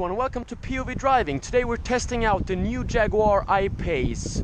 everyone, welcome to POV Driving. Today we're testing out the new Jaguar I-Pace.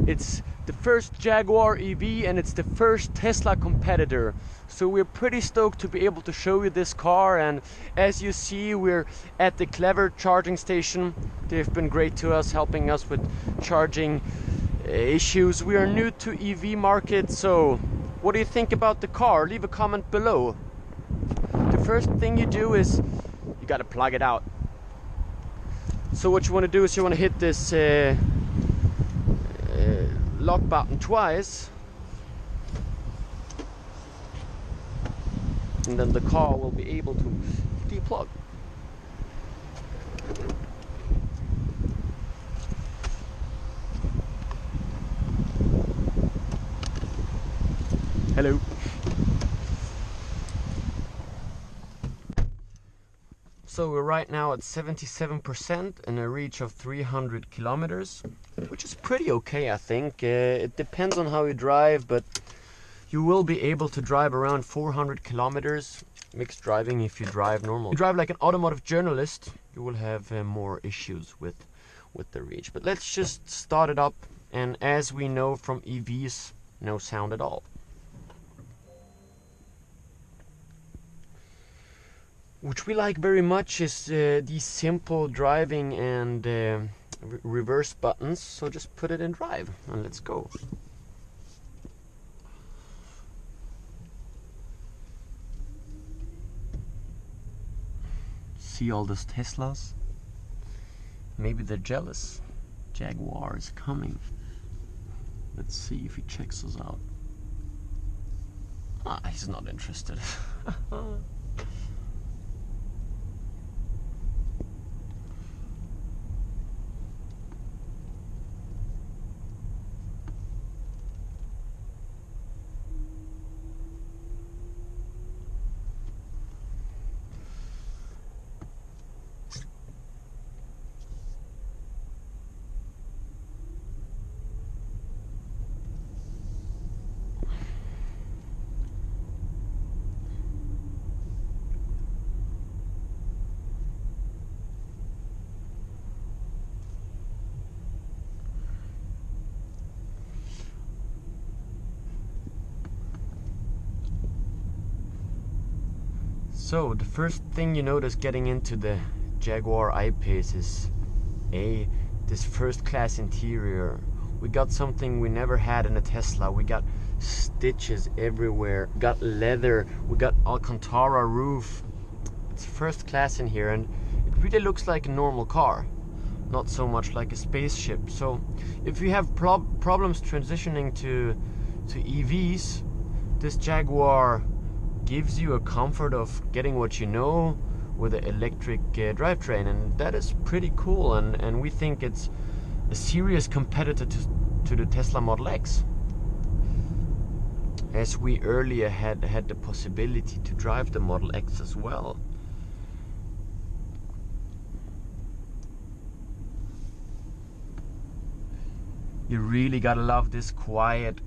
It's the first Jaguar EV and it's the first Tesla competitor. So we're pretty stoked to be able to show you this car, and as you see we're at the Clever charging station. They've been great to us, helping us with charging issues. We are new to EV market, so what do you think about the car? Leave a comment below. The first thing you do is you got to plug it out. So what you want to do is you want to hit this lock button twice, and then the car will be able to deplug. Hello. So we're right now at 77% and a reach of 300 kilometers, which is pretty okay, I think. It depends on how you drive, but you will be able to drive around 400 kilometers mixed driving if you drive normal. If you drive like an automotive journalist, you will have more issues with the reach. But let's just start it up, and as we know from EVs, no sound at all. Which we like very much is these simple driving and reverse buttons. So just put it in drive and let's go. See all those Teslas? Maybe they're jealous. Jaguar is coming. Let's see if he checks us out. Ah, he's not interested. So the first thing you notice getting into the Jaguar I-Pace is this first class interior. We got something we never had in a Tesla. We got stitches everywhere, got leather, we got Alcantara roof. It's first class in here, and it really looks like a normal car, not so much like a spaceship. So if you have problems transitioning to EVs, this Jaguar gives you a comfort of getting what you know with an electric drivetrain, and that is pretty cool, and we think it's a serious competitor to the Tesla Model X, as we earlier had the possibility to drive the Model X as well. You really gotta love this quiet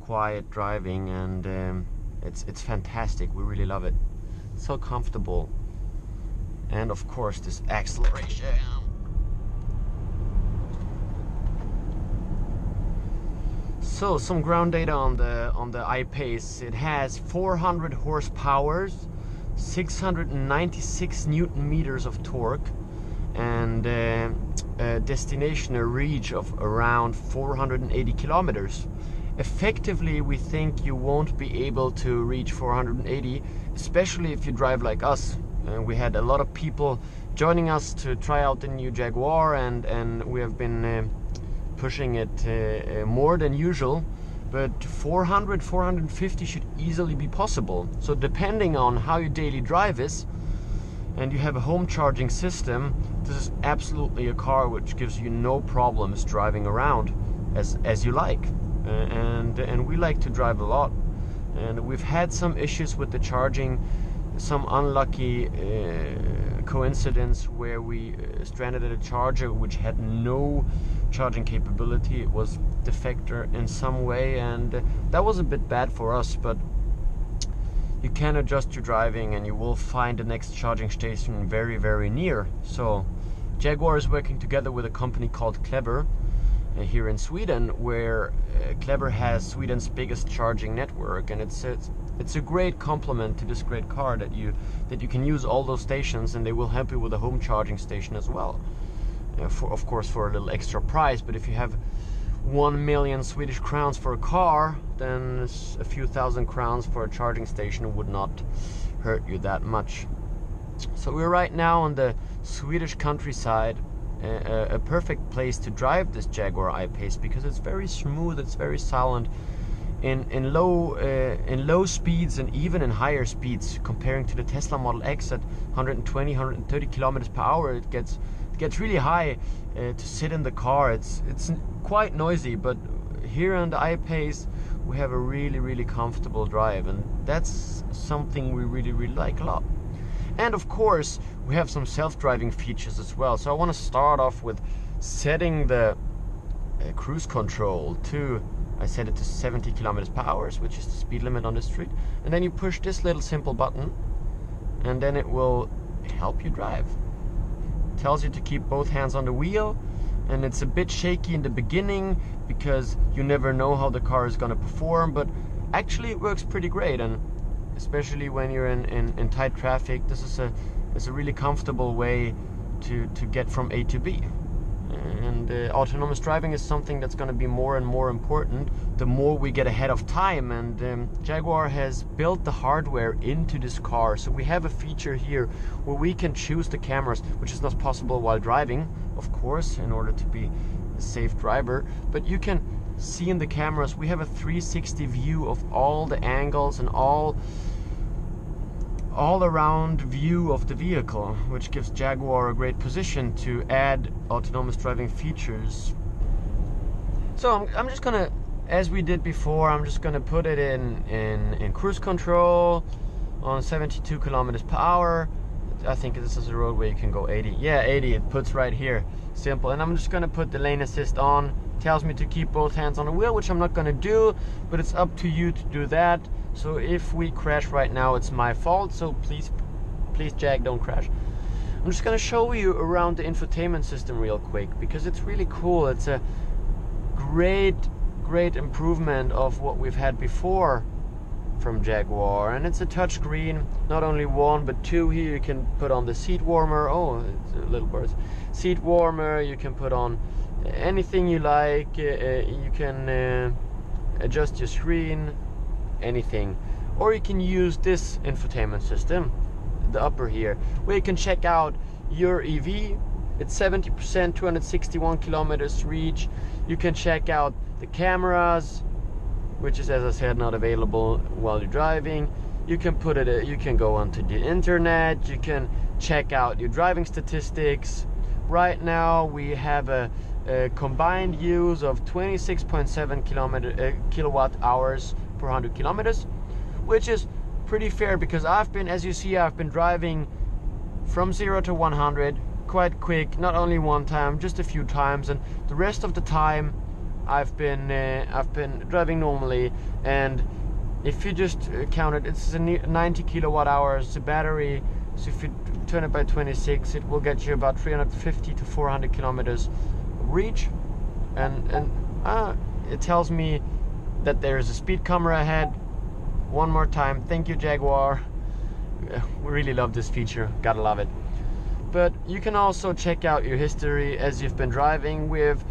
driving, and it's fantastic. We really love it. It's so comfortable, and of course this acceleration. So some ground data on the I-Pace. It has 400 horsepower, 696 newton meters of torque, and a destination, a reach of around 480 kilometers. Effectively, we think you won't be able to reach 480, especially if you drive like us. We had a lot of people joining us to try out the new Jaguar, and we have been pushing it more than usual, but 400, 450 should easily be possible. So depending on how your daily drive is, and you have a home charging system, this is absolutely a car which gives you no problems driving around as you like. And we like to drive a lot, and we've had some issues with the charging, some unlucky coincidence where we stranded at a charger which had no charging capability. It was defector in some way, and that was a bit bad for us, but you can adjust your driving and you will find the next charging station very, very near. So Jaguar is working together with a company called Clever here in Sweden, where Clever has Sweden's biggest charging network, and it's a great complement to this great car that you can use all those stations, and they will help you with a home charging station as well. Of course, for a little extra price, but if you have 1 million Swedish crowns for a car, then a few thousand crowns for a charging station would not hurt you that much. So we're right now on the Swedish countryside, a perfect place to drive this Jaguar I-Pace because it's very smooth, it's very silent. In low speeds and even in higher speeds, comparing to the Tesla Model X at 120, 130 kilometers per hour, it gets really high to sit in the car. It's quite noisy, but here on the I-Pace we have a really comfortable drive, and that's something we really like a lot. And of course we have some self-driving features as well. So I want to start off with setting the cruise control to, I set it to 70 kilometers per hour, which is the speed limit on the street, and then you push this little simple button and then it will help you drive. It tells you to keep both hands on the wheel, and it's a bit shaky in the beginning because you never know how the car is going to perform, but actually it works pretty great, and especially when you're in tight traffic, this is a really comfortable way to get from A to B. And autonomous driving is something that's going to be more and more important the more we get ahead of time, and Jaguar has built the hardware into this car. So we have a feature here where we can choose the cameras, which is not possible while driving, of course, in order to be a safe driver, but you can see in the cameras we have a 360 view of all the angles and all around view of the vehicle, which gives Jaguar a great position to add autonomous driving features. So I'm just gonna, as we did before, I'm just gonna put it in cruise control on 72 kilometers per hour. I think this is a road where you can go 80. Yeah, 80, it puts right here, simple. And I'm just gonna put the lane assist on. Tells me to keep both hands on the wheel, which I'm not gonna do, but it's up to you to do that. So if we crash right now, it's my fault, so please Jag, don't crash. I'm just gonna show you around the infotainment system real quick because it's really cool. It's a great improvement of what we've had before from Jaguar, and it's a touchscreen, not only one but two. Here you can put on the seat warmer. Oh, it's a little bird. Seat warmer, you can put on anything you like. You can adjust your screen, anything, or you can use this infotainment system, the upper here, where you can check out your EV. It's 70%, 261 kilometers reach. You can check out the cameras, which is, as I said, not available while you're driving. You can put it, you can go onto the internet, you can check out your driving statistics. Right now we have a combined use of 26.7 kilowatt hours per 100 kilometers, which is pretty fair because as you see, I've been driving from 0 to 100 quite quick, not only one time, just a few times, and the rest of the time I've been driving normally. And if you just count it, it's a 90 kilowatt hours battery, so if you turn it by 26, it will get you about 350 to 400 kilometers reach, and it tells me that there is a speed camera ahead. One more time, thank you Jaguar, we really love this feature, gotta love it. But you can also check out your history as you've been driving with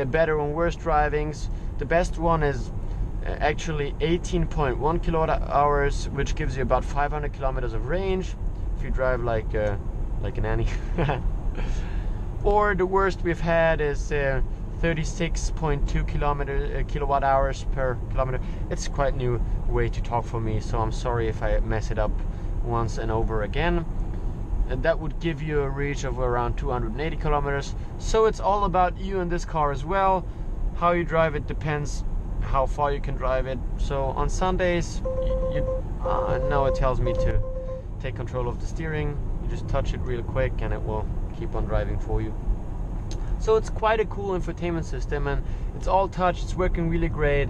better and worse drivings. The best one is actually 18.1 kilowatt hours, which gives you about 500 kilometers of range if you drive like an Annie. Or the worst we've had is 36.2 kilowatt hours per kilometer. It's quite new way to talk for me, so I'm sorry if I mess it up once and over again. And that would give you a reach of around 280 kilometers. So it's all about you in this car as well. How you drive it depends how far you can drive it. So on Sundays, now it tells me to take control of the steering. You just touch it real quick and it will keep on driving for you. So it's quite a cool infotainment system, and it's all touch. It's working really great.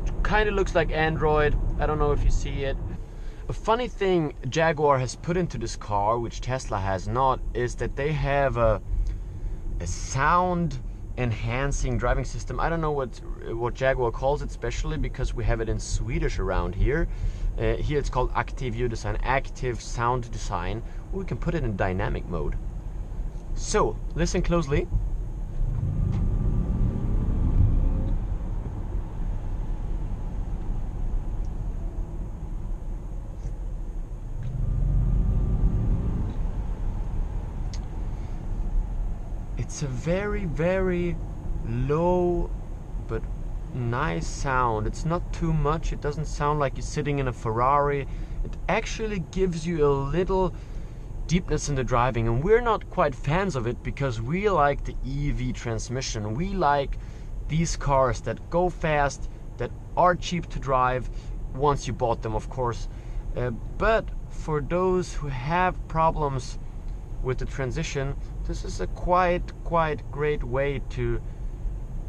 It kind of looks like Android. I don't know if you see it. A funny thing Jaguar has put into this car, which Tesla has not, is that they have a a sound enhancing driving system. I don't know what Jaguar calls it, especially because we have it in Swedish around here. Here it's called active ljuddesign, active sound design. We can put it in dynamic mode. So listen closely. It's a very, very low but nice sound. It's not too much. It doesn't sound like you're sitting in a Ferrari. It actually gives you a little deepness in the driving, and we're not quite fans of it because we like the EV transmission. We like these cars that go fast, that are cheap to drive once you bought them, of course. But for those who have problems with the transition, this is a quite great way to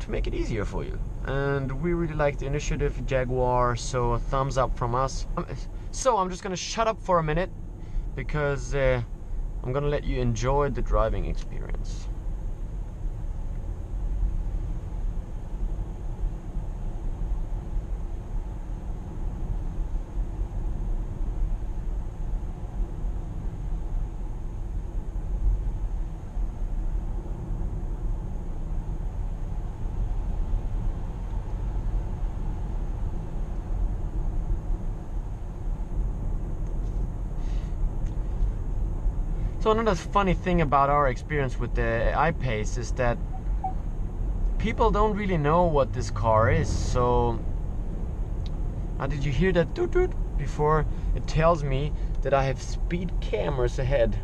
make it easier for you. And we really like the initiative, Jaguar, so a thumbs up from us. So I'm just gonna shut up for a minute because I'm gonna let you enjoy the driving experience. So another funny thing about our experience with the I-Pace is that people don't really know what this car is. So did you hear that toot toot before? It tells me that I have speed cameras ahead.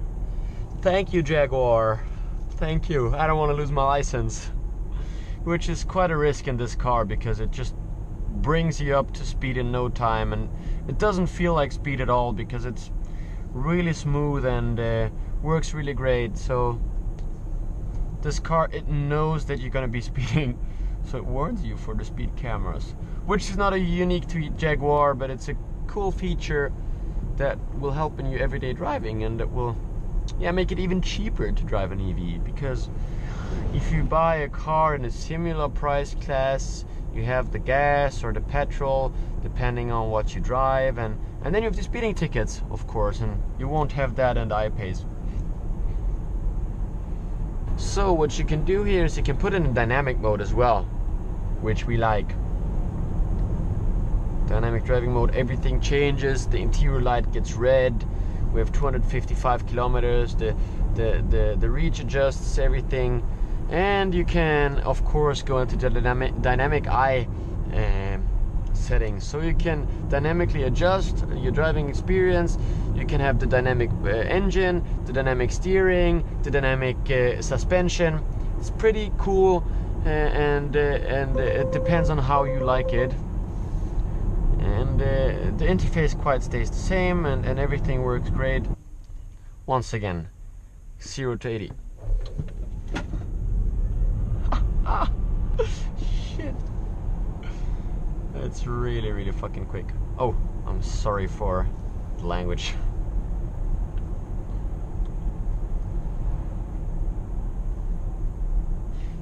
Thank you, Jaguar. Thank you. I don't want to lose my license, which is quite a risk in this car because it just brings you up to speed in no time, and it doesn't feel like speed at all because it's really smooth and works really great. So this car, it knows that you're gonna be speeding, so it warns you for the speed cameras, which is not a unique to Jaguar, but it's a cool feature that will help in your everyday driving, and that will make it even cheaper to drive an EV. Because if you buy a car in a similar price class, you have the gas or the petrol depending on what you drive, and then you have the speeding tickets, of course, and you won't have that in the I-Pace. So what you can do here is you can put it in dynamic mode as well, which we like. Dynamic driving mode, everything changes. The interior light gets red. We have 255 kilometers. The reach adjusts everything, and you can of course go into the dynamic eye settings, so you can dynamically adjust your driving experience. You can have the dynamic engine, the dynamic steering, the dynamic suspension. It's pretty cool, and it depends on how you like it. And the interface quite stays the same, and everything works great. Once again, 0 to 80. Shit. It's really fucking quick. Oh, I'm sorry for the language.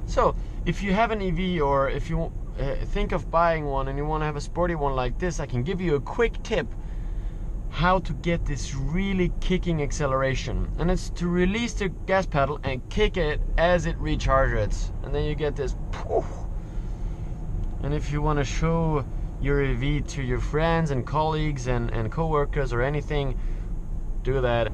So, if you have an EV, or if you think of buying one and you want to have a sporty one like this, I can give you a quick tip how to get this really kicking acceleration. And it's to release the gas pedal and kick it as it recharges, and then you get this poof. And if you want to show your EV to your friends and colleagues and co-workers or anything, do that.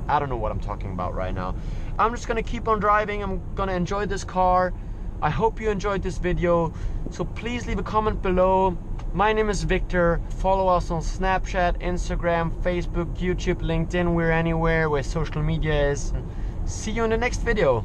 I don't know what I'm talking about right now. I'm just gonna keep on driving. I'm gonna enjoy this car. I hope you enjoyed this video, so please leave a comment below. My name is Victor. Follow us on Snapchat, Instagram, Facebook, YouTube, LinkedIn. We're anywhere where social media is. See you in the next video.